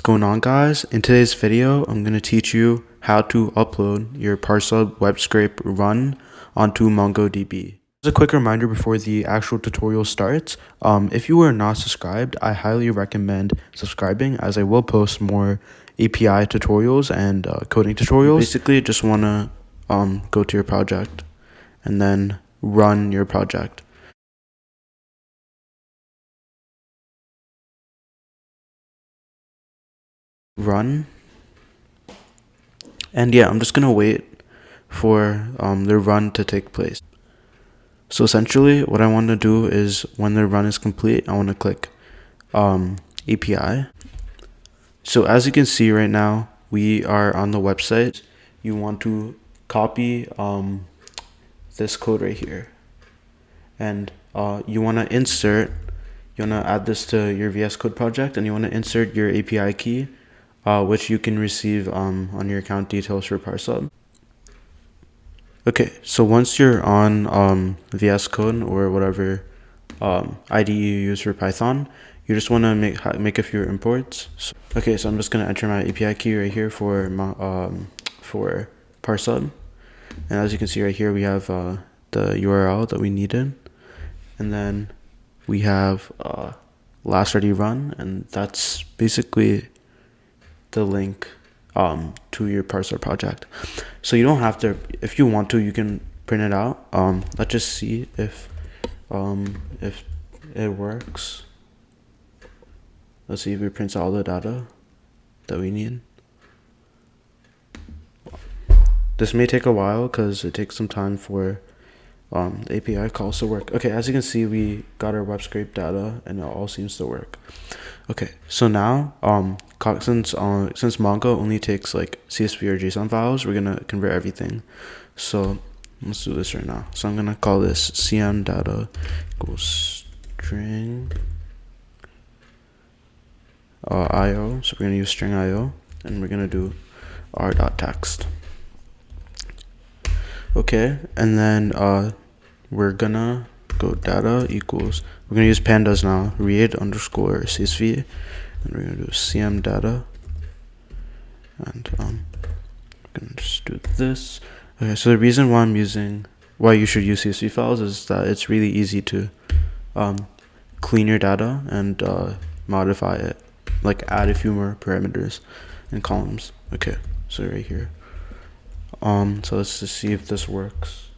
going on, guys? In today's video, I'm going to teach you how to upload your Parsehub Webscrape run onto MongoDB. As a quick reminder before the actual tutorial starts, if you are not subscribed, I highly recommend subscribing as I will post more API tutorials and coding tutorials. Basically, just want to go to your project and then run your project. Run. And yeah, I'm just gonna wait for the run to take place. So essentially what I want to do is when the run is complete, I want to click API. So as you can see right now, we are on the website. You want to copy this code right here, and you want to add this to your VS Code project, and you want to insert your API key, which you can receive on your account details for Parsehub. Okay, so once you're on VS Code or whatever IDE you use for Python, you just want to make a few imports. Okay, so I'm just gonna enter my API key right here for Parsehub, and as you can see right here, we have the URL that we needed, and then we have last ready run, and that's basically the link to your Parsehub project. So you don't have to, if you want to, you can print it out. Let's just see if it works. Let's see if it prints all the data that we need. This may take a while because it takes some time for the API calls to work. Okay, as you can see, we got our Webscrape data and it all seems to work. Okay, so now since Mongo only takes like CSV or JSON files, we're gonna convert everything. So let's do this right now. So I'm gonna call this cm data equals string io. So we're gonna use string io, and we're gonna do r.text. Okay, and then we're gonna go data equals, we're gonna use pandas now, read underscore CSV, and we're gonna do cm data, and we're gonna just do this. Okay, so the reason why you should use CSV files is that it's really easy to clean your data and modify it, like add a few more parameters and columns. Okay, so right here. So let's just see if this works.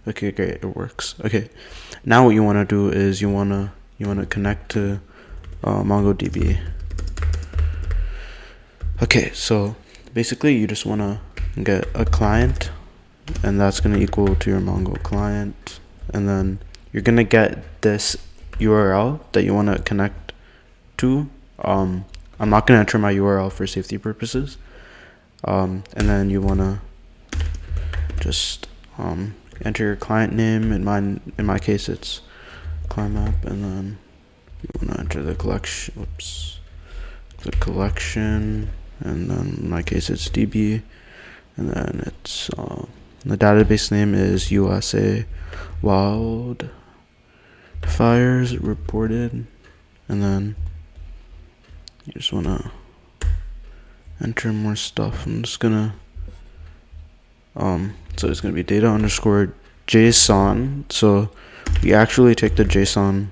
Okay, great, it works. Okay, now what you want to do is you want to connect to MongoDB. Okay, so basically you just want to get a client, and that's going to equal to your Mongo client, and then you're going to get this URL that you want to connect to. I'm not going to enter my URL for safety purposes, and then you want to just enter your client name. In my case it's client map, and then you want to enter the collection, and then in my case it's DB, and then it's the database name is USA wildfires reported, and then you just want to enter more stuff. I'm just gonna so it's gonna be data underscore JSON. So we actually take the JSON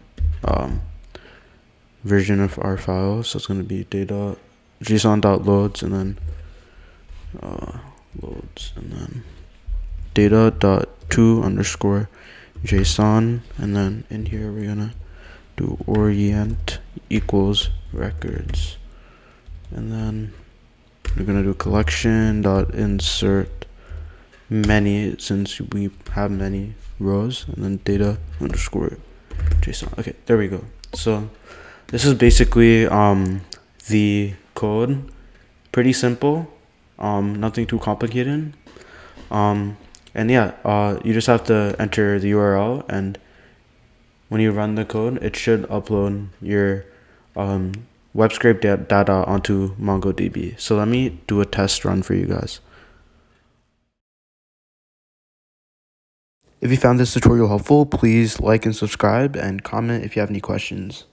version of our file. So it's gonna be data JSON.loads, and then loads, and then data.to underscore JSON, and then in here we're gonna do orient equals records, and then we're gonna do collection.insert many, since we have many rows, and then data underscore JSON. Okay, there we go. So this is basically the code. Pretty simple, nothing too complicated. And yeah, you just have to enter the URL, and when you run the code, it should upload your Webscrape data onto MongoDB. So let me do a test run for you guys. If you found this tutorial helpful, please like and subscribe, and comment if you have any questions.